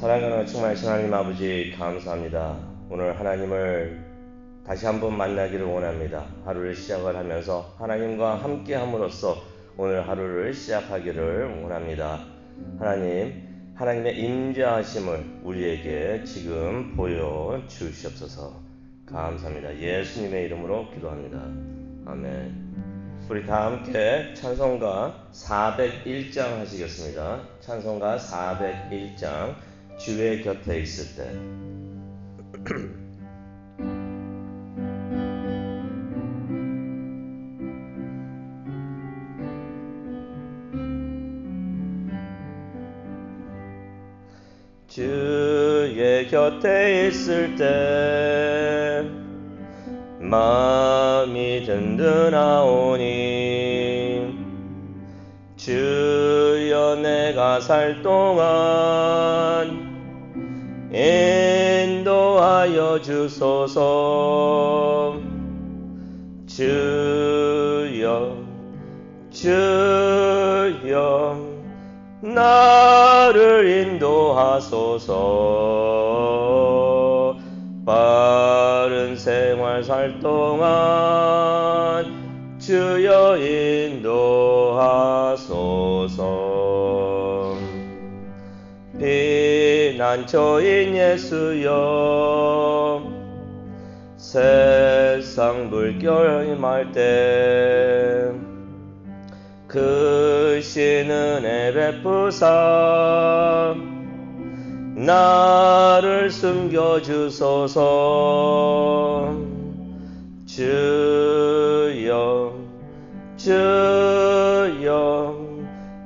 사랑하는 충만하신 하나님 아버지 감사합니다. 오늘 하나님을 다시 한번 만나기를 원합니다. 하루를 시작을 하면서 하나님과 함께 함으로써 오늘 하루를 시작하기를 원합니다. 하나님의 임재하심을 우리에게 지금 보여주시옵소서. 감사합니다. 예수님의 이름으로 기도합니다. 아멘. 우리 다 함께 찬송가 401장 하시겠습니다. 찬송가 401장 주의 곁에 있을 때. 주의 곁에 있을 때 마음이 든든하오니 주여 내가 살 동안 인도하여 주소서. 주여 나를 인도하소서. 바른 생활 살 동안 주여 인도하소서. 피난처인 예수여 세상 물결 임할 때 크신 은혜 베푸사 나를 숨겨주소서. 주여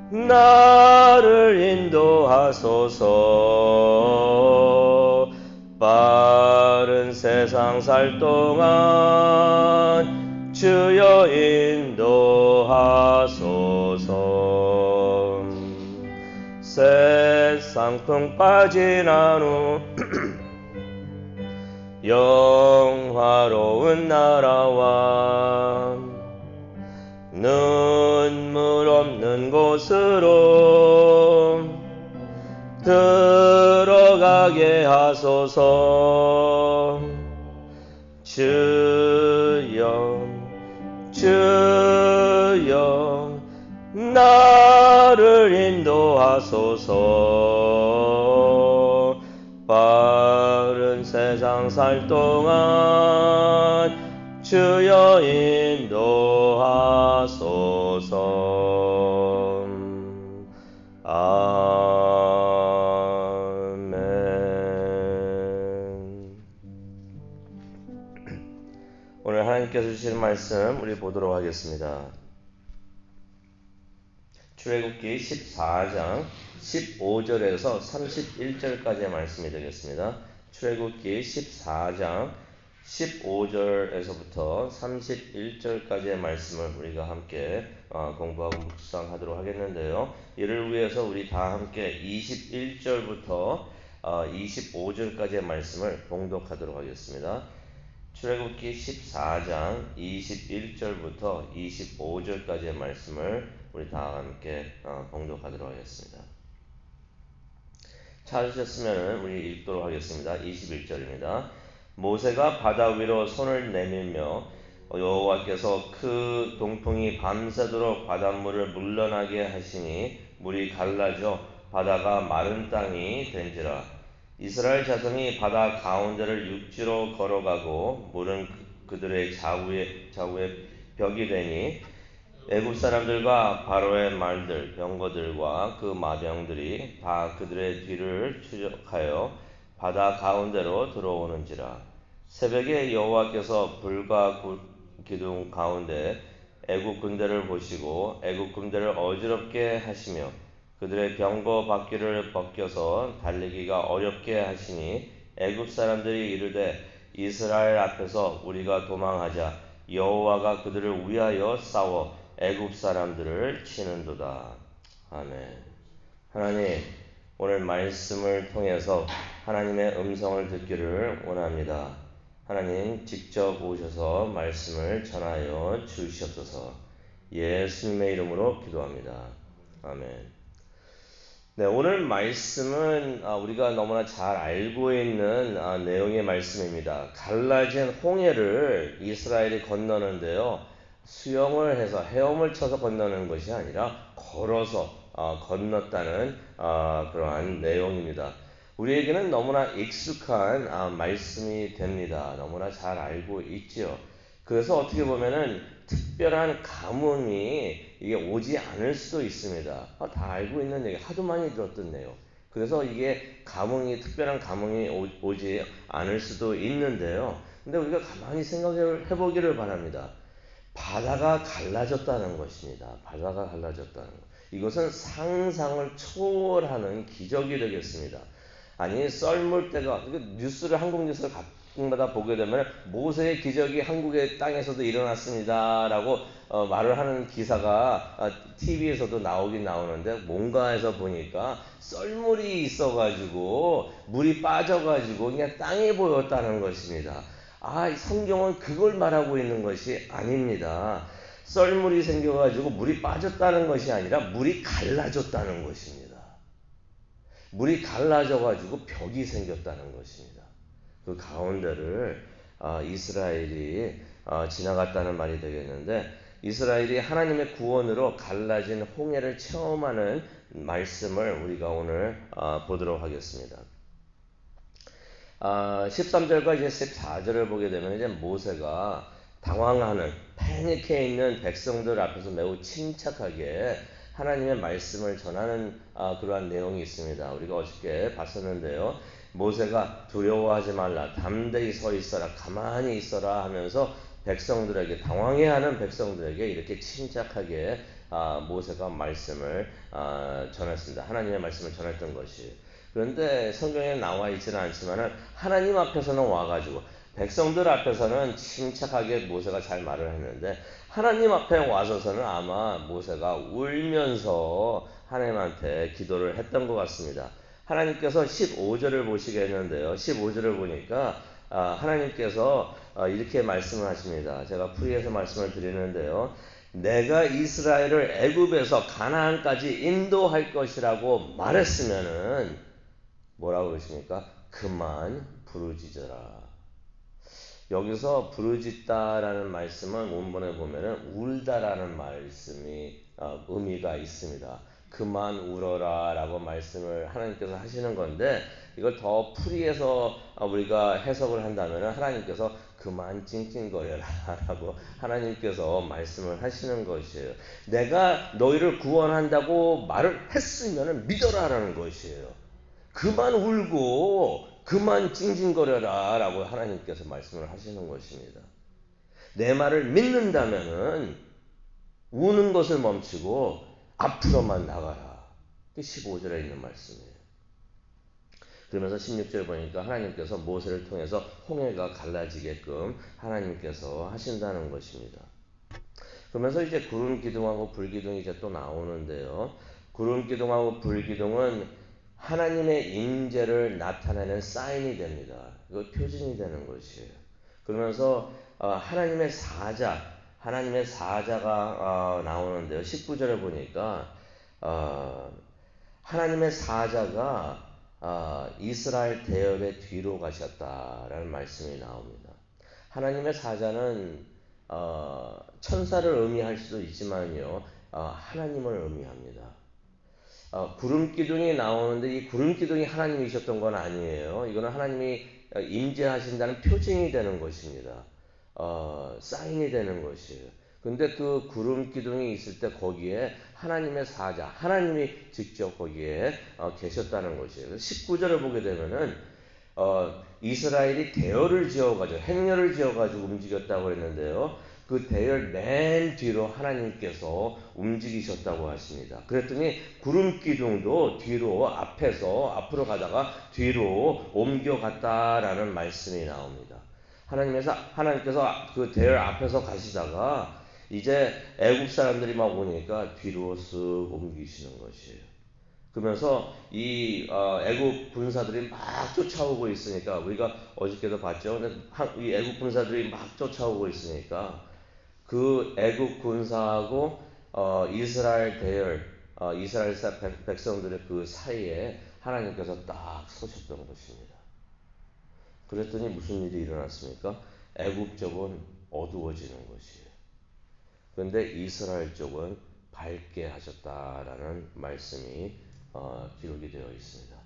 나를 인도하소서. 빠른 세상 살 동안 주여 인도하소서. 세상 풍 빠진 후 영화로운 나라와 눈물 없는 곳으로 들어가게 하소서. 주여 나를 인도하소서. 빠른 세상 살 동안 주여 인도하소서. 아멘. 오늘 하나님께서 주시는 말씀 우리 보도록 하겠습니다. 출애굽기 14장 15절에서 31절까지의 말씀이 되겠습니다. 출애굽기 14장 15절에서부터 31절까지의 말씀을 우리가 함께 공부하고 묵상하도록 하겠는데요. 이를 위해서 우리 다 함께 21절부터 25절까지의 말씀을 봉독하도록 하겠습니다. 출애굽기 14장 21절부터 25절까지의 말씀을 우리 다 함께 봉독하도록 하겠습니다. 찾으셨으면 우리 읽도록 하겠습니다. 21절입니다. 모세가 바다 위로 손을 내밀며 여호와께서 그 동풍이 밤새도록 바닷물을 물러나게 하시니 물이 갈라져 바다가 마른 땅이 된지라. 이스라엘 자손이 바다 가운데를 육지로 걸어가고 물은 그들의 좌우에 벽이 되니 애굽 사람들과 바로의 말들 병거들과 그 마병들이 다 그들의 뒤를 추적하여 바다 가운데로 들어오는지라. 새벽에 여호와께서 불과 기둥 가운데 애굽 군대를 보시고 애굽 군대를 어지럽게 하시며 그들의 병거 바퀴를 벗겨서 달리기가 어렵게 하시니 애굽 사람들이 이르되 이스라엘 앞에서 우리가 도망하자. 여호와가 그들을 위하여 싸워 애굽 사람들을 치는도다. 아멘. 하나님, 오늘 말씀을 통해서 하나님의 음성을 듣기를 원합니다. 하나님 직접 오셔서 말씀을 전하여 주시옵소서. 예수님의 이름으로 기도합니다. 아멘. 네, 오늘 말씀은 우리가 너무나 잘 알고 있는 내용의 말씀입니다. 갈라진 홍해를 이스라엘이 건너는데요. 수영을 해서 헤엄을 쳐서 건너는 것이 아니라 걸어서 건넜다는 그러한 내용입니다. 우리에게는 너무나 익숙한 말씀이 됩니다. 너무나 잘 알고 있지요. 그래서 어떻게 보면은 특별한 감흥이 이게 오지 않을 수도 있습니다. 다 알고 있는 얘기, 하도 많이 들었던 내용. 그래서 이게 특별한 감흥이 오지 않을 수도 있는데요. 근데 우리가 가만히 생각해 보기를 바랍니다. 바다가 갈라졌다는 것입니다. 바다가 갈라졌다는 것. 이것은 상상을 초월하는 기적이 되겠습니다. 아니 썰물 때가 뉴스를 한국 뉴스를 가끔가다 보게 되면 모세의 기적이 한국의 땅에서도 일어났습니다라고 말을 하는 기사가 TV에서도 나오긴 나오는데 뭔가에서 보니까 썰물이 있어가지고 물이 빠져가지고 그냥 땅에 보였다는 것입니다. 성경은 그걸 말하고 있는 것이 아닙니다. 썰물이 생겨가지고 물이 빠졌다는 것이 아니라 물이 갈라졌다는 것입니다. 물이 갈라져가지고 벽이 생겼다는 것입니다. 그 가운데를 이스라엘이 지나갔다는 말이 되겠는데, 이스라엘이 하나님의 구원으로 갈라진 홍해를 체험하는 말씀을 우리가 오늘 보도록 하겠습니다. 13절과 이제 14절을 보게 되면 이제 모세가 당황하는 패닉해 있는 백성들 앞에서 매우 침착하게 하나님의 말씀을 전하는 그러한 내용이 있습니다. 우리가 어저께 봤었는데요. 모세가 두려워하지 말라, 담대히 서 있어라, 가만히 있어라 하면서 백성들에게, 당황해하는 백성들에게 이렇게 침착하게 모세가 말씀을 전했습니다. 하나님의 말씀을 전했던 것이. 그런데 성경에 나와 있지는 않지만 하나님 앞에서는 와가지고 백성들 앞에서는 침착하게 모세가 잘 말을 했는데, 하나님 앞에 와서서는 아마 모세가 울면서 하나님한테 기도를 했던 것 같습니다. 하나님께서 15절을 보시겠는데요. 15절을 보니까 하나님께서 이렇게 말씀을 하십니다. 제가 풀이해서 말씀을 드리는데요. 내가 이스라엘을 애굽에서 가나안까지 인도할 것이라고 말했으면은 뭐라고 그러십니까? 그만 부르짖어라. 여기서 부르짖다라는 말씀은 원본에 보면은 울다라는 말씀이 의미가 있습니다. 그만 울어라 라고 말씀을 하나님께서 하시는 건데, 이걸 더 풀이해서 우리가 해석을 한다면 하나님께서 그만 찡찡거려라 라고 하나님께서 말씀을 하시는 것이에요. 내가 너희를 구원한다고 말을 했으면 믿어라 라는 것이에요. 그만 울고 그만 찡찡거려라 라고 하나님께서 말씀을 하시는 것입니다. 내 말을 믿는다면은 우는 것을 멈추고 앞으로만 나가라. 15절에 있는 말씀이에요. 그러면서 16절 보니까 하나님께서 모세를 통해서 홍해가 갈라지게끔 하나님께서 하신다는 것입니다. 그러면서 이제 구름 기둥하고 불 기둥이 이제 또 나오는데요. 구름 기둥하고 불 기둥은 하나님의 임재를 나타내는 사인이 됩니다. 이거 표징이 되는 것이에요. 그러면서 하나님의 사자가 나오는데요. 19절에 보니까 하나님의 사자가 이스라엘 대열의 뒤로 가셨다라는 말씀이 나옵니다. 하나님의 사자는 천사를 의미할 수도 있지만요, 하나님을 의미합니다. 구름 기둥이 나오는데 이 구름 기둥이 하나님이셨던 건 아니에요. 이거는 하나님이 임재하신다는 표징이 되는 것입니다. 사인이 되는 것이에요. 근데 그 구름 기둥이 있을 때 거기에 하나님의 사자, 하나님이 직접 거기에 계셨다는 것이에요. 19절을 보게 되면은 이스라엘이 대열을 지어가지고 행렬을 지어가지고 움직였다고 했는데요. 그 대열 맨 뒤로 하나님께서 움직이셨다고 하십니다. 그랬더니 구름 기둥도 뒤로 앞으로 가다가 뒤로 옮겨갔다라는 말씀이 나옵니다. 하나님께서 그 대열 앞에서 가시다가 이제 애국 사람들이 막 오니까 뒤로 쓱 옮기시는 것이에요. 그러면서 이 애국 군사들이 막 쫓아오고 있으니까, 우리가 어저께도 봤죠. 이 애국 군사들이 막 쫓아오고 있으니까 그 애국 군사하고 이스라엘 대열 이스라엘 백성들의 그 사이에 하나님께서 딱 서셨던 것입니다. 그랬더니 무슨 일이 일어났습니까? 애굽 쪽은 어두워지는 것이에요. 그런데 이스라엘 쪽은 밝게 하셨다라는 말씀이 기록이 되어 있습니다.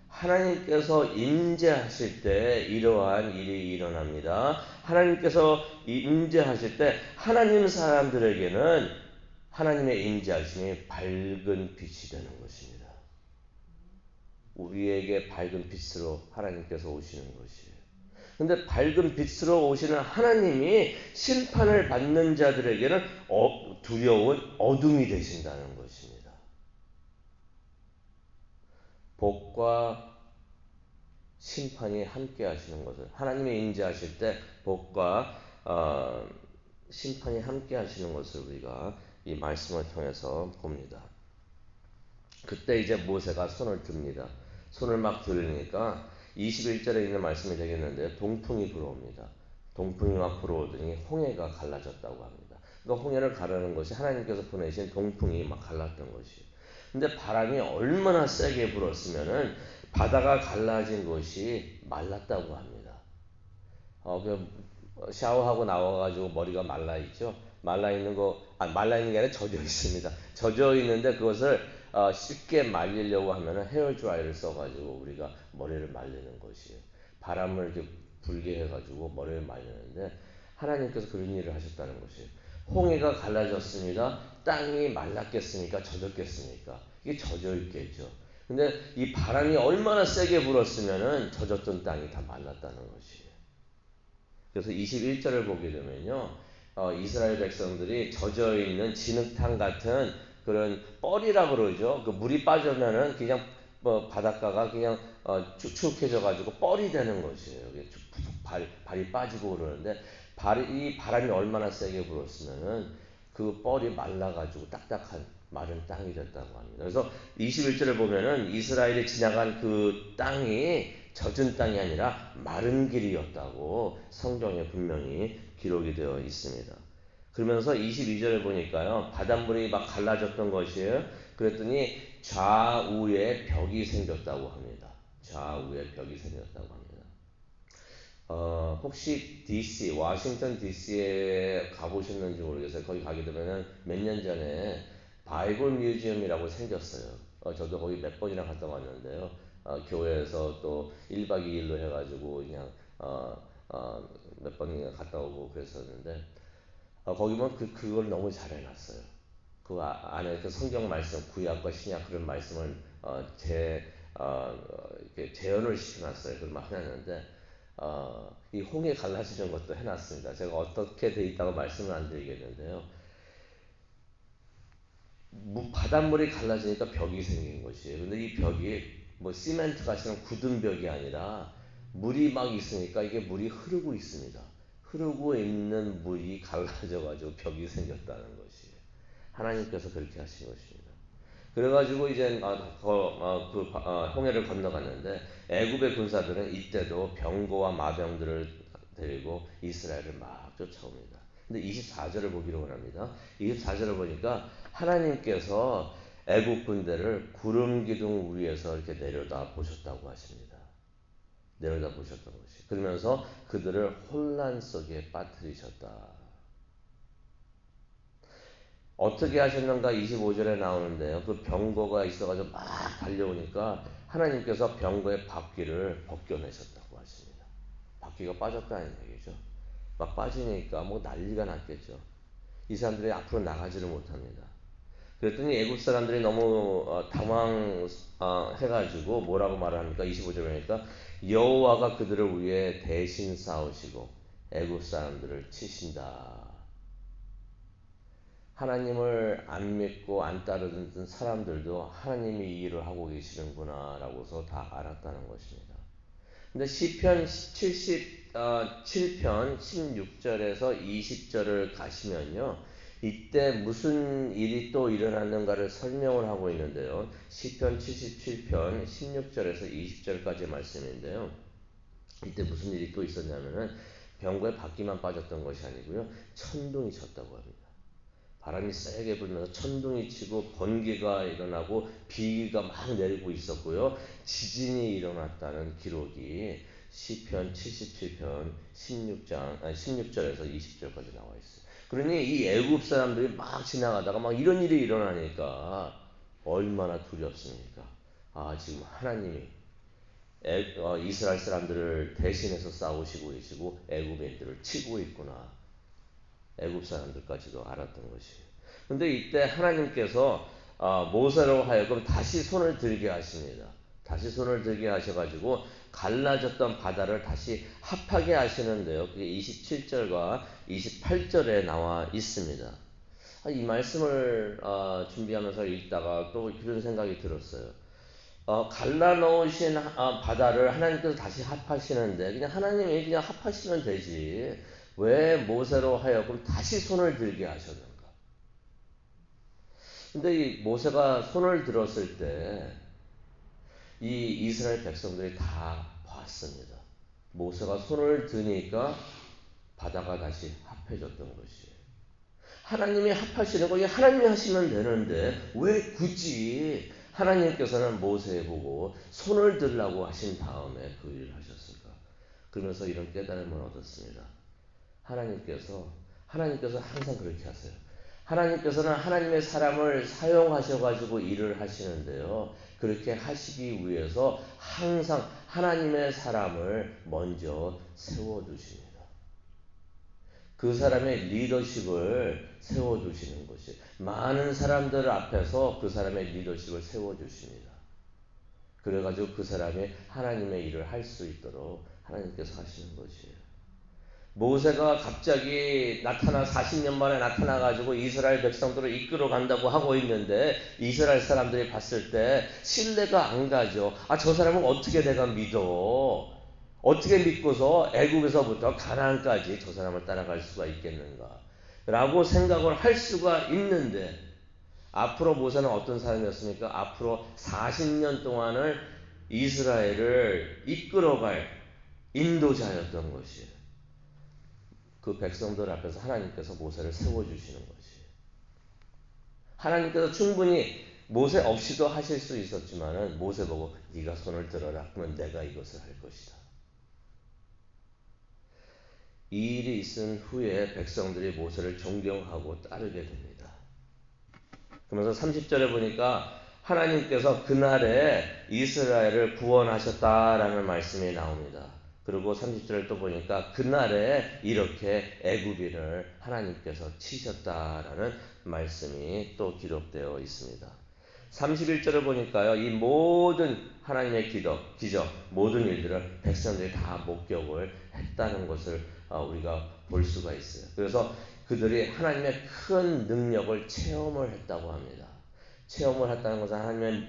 하나님께서 임재하실 때 이러한 일이 일어납니다. 하나님께서 임재하실 때 하나님 사람들에게는 하나님의 임재하심이 밝은 빛이 되는 것입니다. 우리에게 밝은 빛으로 하나님께서 오시는 것이에요. 근데 밝은 빛으로 오시는 하나님이 심판을 받는 자들에게는 두려운 어둠이 되신다는 것입니다. 복과 심판이 함께 하시는 것을, 하나님의 임재하실 때 복과 심판이 함께 하시는 것을 우리가 이 말씀을 통해서 봅니다. 그때 이제 모세가 손을 듭니다. 손을 막 들으니까 21절에 있는 말씀이 되겠는데 동풍이 불어옵니다. 동풍이 막 불어오더니 홍해가 갈라졌다고 합니다. 그러니까 홍해를 가르는 것이 하나님께서 보내신 동풍이 막 갈랐던 것이에요. 근데 바람이 얼마나 세게 불었으면은 바다가 갈라진 것이 말랐다고 합니다. 샤워하고 나와가지고 머리가 말라 있죠. 말라 있는 거, 말라 있는 게 아니라 젖어 있습니다. 젖어 있는데 그것을 쉽게 말리려고 하면은 헤어 드라이를 써가지고 우리가 머리를 말리는 것이에요. 바람을 이렇게 불게 해가지고 머리를 말리는데 하나님께서 그런 일을 하셨다는 것이에요. 홍해가 갈라졌습니다. 땅이 말랐겠습니까? 젖었겠습니까? 이게 젖어 있겠죠. 근데 이 바람이 얼마나 세게 불었으면은 젖었던 땅이 다 말랐다는 것이에요. 그래서 21절을 보게 되면요, 이스라엘 백성들이 젖어 있는 진흙탕 같은 그런 뻘이라 그러죠. 그 물이 빠지면은 그냥 바닷가가 그냥 축축해져 가지고 뻘이 되는 것이에요. 발이 빠지고 그러는데 이 바람이 얼마나 세게 불었으면은 그 뻘이 말라 가지고 딱딱한 마른 땅이 됐다고 합니다. 그래서 21절을 보면은 이스라엘이 지나간 그 땅이 젖은 땅이 아니라 마른 길이었다고 성경에 분명히 기록이 되어 있습니다. 그러면서 22절에 보니까요, 바닷물이 막 갈라졌던 것이에요. 그랬더니 좌우에 벽이 생겼다고 합니다. 좌우에 벽이 생겼다고 합니다. 혹시 DC, 워싱턴 DC에 가보셨는지 모르겠어요. 거기 가게 되면은 몇 년 전에 바이블 뮤지엄이라고 생겼어요. 저도 거기 몇 번이나 갔다 왔는데요. 교회에서 또 1박 2일로 해가지고 그냥 몇 번이나 갔다 오고 그랬었는데 거기 보면 그걸 너무 잘 해놨어요. 그 안에 그 성경 말씀, 구약과 신약 그런 말씀을 이렇게 재현을 시켜놨어요. 그걸 막 해놨는데 이 홍해 갈라지는 것도 해놨습니다. 제가 어떻게 돼 있다고 말씀을 안 드리겠는데요. 바닷물이 갈라지니까 벽이 생긴 것이에요. 근데 이 벽이 뭐 시멘트 같은 굳은 벽이 아니라 물이 막 있으니까 이게 물이 흐르고 있습니다. 흐르고 있는 물이 갈라져 가지고 벽이 생겼다는 것이에요. 하나님께서 그렇게 하신 것입니다. 그래가지고 이제 홍해를 건너갔는데 애굽의 군사들은 이때도 병거와 마병들을 데리고 이스라엘을 막 쫓아옵니다. 근데 24절을 보기로 원합니다. 24절을 보니까 하나님께서 애굽 군대를 구름 기둥 위에서 이렇게 내려다 보셨다고 하십니다. 내려다 보셨던 것이. 그러면서 그들을 혼란 속에 빠뜨리셨다. 어떻게 하셨는가 25절에 나오는데요. 그 병거가 있어가지고 막 달려오니까 하나님께서 병거의 바퀴를 벗겨내셨다고 하십니다. 바퀴가 빠졌다는 얘기죠. 막 빠지니까 뭐 난리가 났겠죠. 이 사람들이 앞으로 나가지를 못합니다. 그랬더니 애굽 사람들이 너무 당황해가지고 뭐라고 말을 합니까? 25절에 보니까 여호와가 그들을 위해 대신 싸우시고 애굽 사람들을 치신다. 하나님을 안 믿고 안 따르던 사람들도 하나님이 이 일을 하고 계시는구나 라고서 다 알았다는 것입니다. 근데 시편 77편 16절에서 20절을 가시면요. 이때 무슨 일이 또 일어났는가를 설명을 하고 있는데요. 시편 77편 16절에서 20절까지 말씀인데요. 이때 무슨 일이 또 있었냐면은 병거에 바퀴만 빠졌던 것이 아니고요. 천둥이 쳤다고 합니다. 바람이 세게 불면서 천둥이 치고 번개가 일어나고 비가 막 내리고 있었고요. 지진이 일어났다는 기록이 시편 77편 16절에서 20절까지 나와 있어요. 그러니 이 애굽 사람들이 막 지나가다가 막 이런 일이 일어나니까 얼마나 두렵습니까? 아, 지금 하나님이 이스라엘 사람들을 대신해서 싸우시고 계시고 애굽인들을 치고 있구나. 애굽 사람들까지도 알았던 것이에요. 근데 이때 하나님께서 모세로 하여금 다시 손을 들게 하십니다. 다시 손을 들게 하셔가지고 갈라졌던 바다를 다시 합하게 하시는데요. 그게 27절과 28절에 나와 있습니다. 이 말씀을 준비하면서 읽다가 또 그런 생각이 들었어요. 갈라놓으신 바다를 하나님께서 다시 합하시는데 그냥 하나님이 그냥 합하시면 되지. 왜 모세로 하여금 다시 손을 들게 하셨는가? 근데 이 모세가 손을 들었을 때 이 이스라엘 백성들이 다 봤습니다. 모세가 손을 드니까 바다가 다시 합해졌던 것이에요. 하나님이 합하시는 거 하나님이 하시면 되는데 왜 굳이 하나님께서는 모세에 보고 손을 들라고 하신 다음에 그 일을 하셨을까? 그러면서 이런 깨달음을 얻었습니다. 하나님께서 항상 그렇게 하세요. 하나님께서는 하나님의 사람을 사용하셔가지고 일을 하시는데요. 그렇게 하시기 위해서 항상 하나님의 사람을 먼저 세워두십니다. 그 사람의 리더십을 세워두시는 것이 많은 사람들 앞에서 그 사람의 리더십을 세워주십니다. 그래가지고 그 사람이 하나님의 일을 할 수 있도록 하나님께서 하시는 것이에요. 모세가 갑자기 40년 만에 나타나가지고 이스라엘 백성들을 이끌어 간다고 하고 있는데 이스라엘 사람들이 봤을 때 신뢰가 안 가죠. 저 사람은 어떻게 내가 믿어? 어떻게 믿고서 애굽에서부터 가나안까지 저 사람을 따라갈 수가 있겠는가? 라고 생각을 할 수가 있는데 앞으로 모세는 어떤 사람이었습니까? 앞으로 40년 동안을 이스라엘을 이끌어갈 인도자였던 것이에요. 그 백성들 앞에서 하나님께서 모세를 세워주시는 것이에요. 하나님께서 충분히 모세 없이도 하실 수 있었지만은 모세 보고 네가 손을 들어라. 그러면 내가 이것을 할 것이다. 이 일이 있은 후에 백성들이 모세를 존경하고 따르게 됩니다. 그러면서 30절에 보니까 하나님께서 그날에 이스라엘을 구원하셨다라는 말씀이 나옵니다. 그리고 30절을 또 보니까 그날에 이렇게 애굽인을 하나님께서 치셨다라는 말씀이 또 기록되어 있습니다. 31절을 보니까요, 이 모든 하나님의 기적, 모든 일들을 백성들이 다 목격을 했다는 것을 우리가 볼 수가 있어요. 그래서 그들이 하나님의 큰 능력을 체험을 했다고 합니다. 체험을 했다는 것은 하나님의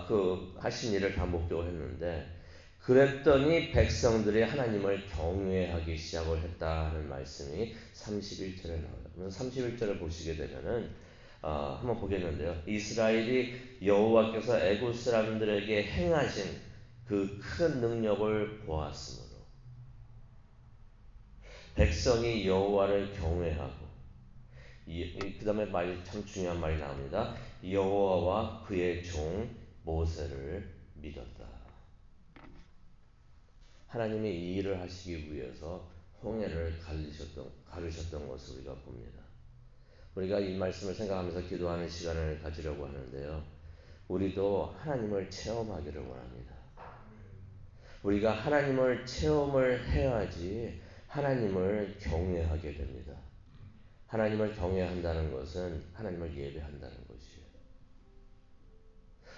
그 하신 일을 다 목격을 했는데 그랬더니 백성들이 하나님을 경외하기 시작을 했다는 말씀이 31절에 나와요. 31절을 보시게 되면은 한번 보겠는데요. 이스라엘이 여호와께서 애굽 사람들에게 행하신 그 큰 능력을 보았으므로 백성이 여호와를 경외하고 그 다음에 말이 참 중요한 말이 나옵니다. 여호와와 그의 종 모세를 믿었다. 하나님이 이 일을 하시기 위해서 홍해를 가르셨던 것을 우리가 봅니다. 우리가 이 말씀을 생각하면서 기도하는 시간을 가지려고 하는데요. 우리도 하나님을 체험하기를 원합니다. 우리가 하나님을 체험을 해야지 하나님을 경외하게 됩니다. 하나님을 경외한다는 것은 하나님을 예배한다는 것이에요.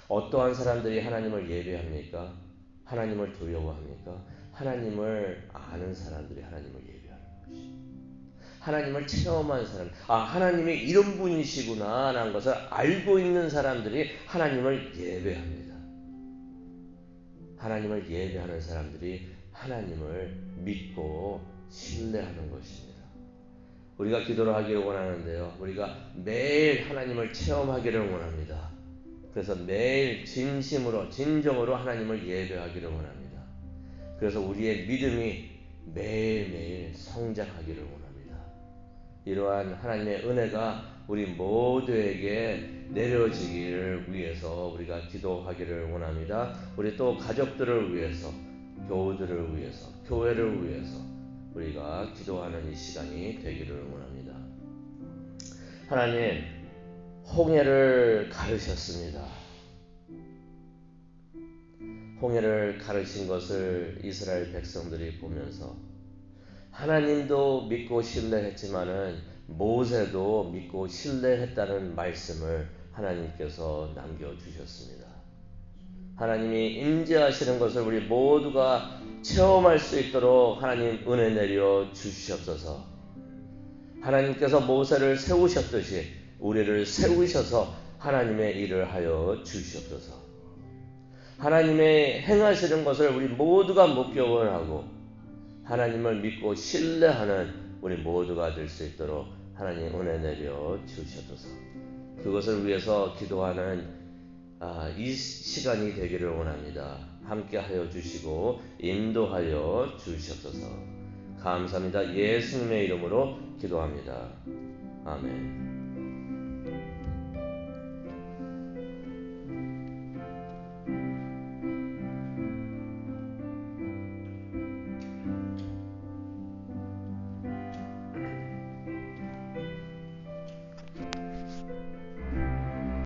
어떠한 사람들이 하나님을 예배합니까? 하나님을 두려워합니까? 하나님을 아는 사람들이 하나님을 예배하는 것이에요. 하나님을 체험한 사람, 하나님이 이런 분이시구나 라는 것을 알고 있는 사람들이 하나님을 예배합니다. 하나님을 예배하는 사람들이 하나님을 믿고 신뢰하는 것입니다. 우리가 기도를 하기를 원하는데요. 우리가 매일 하나님을 체험하기를 원합니다. 그래서 매일 진정으로 하나님을 예배하기를 원합니다. 그래서 우리의 믿음이 매일매일 성장하기를 원합니다. 이러한 하나님의 은혜가 우리 모두에게 내려지기를 위해서 우리가 기도하기를 원합니다. 우리 또 가족들을 위해서, 교우들을 위해서, 교회를 위해서 우리가 기도하는 이 시간이 되기를 원합니다. 하나님, 홍해를 가르셨습니다. 홍해를 가르신 것을 이스라엘 백성들이 보면서 하나님도 믿고 신뢰했지만은 모세도 믿고 신뢰했다는 말씀을 하나님께서 남겨주셨습니다. 하나님이 임재하시는 것을 우리 모두가 체험할 수 있도록 하나님 은혜 내려 주시옵소서. 하나님께서 모세를 세우셨듯이 우리를 세우셔서 하나님의 일을 하여 주시옵소서. 하나님의 행하시는 것을 우리 모두가 목격을 하고 하나님을 믿고 신뢰하는 우리 모두가 될 수 있도록 하나님 은혜 내려 주시옵소서. 그것을 위해서 기도하는 이 시간이 되기를 원합니다. 함께 하여 주시고 인도하여 주시옵소서. 감사합니다. 예수님의 이름으로 기도합니다. 아멘.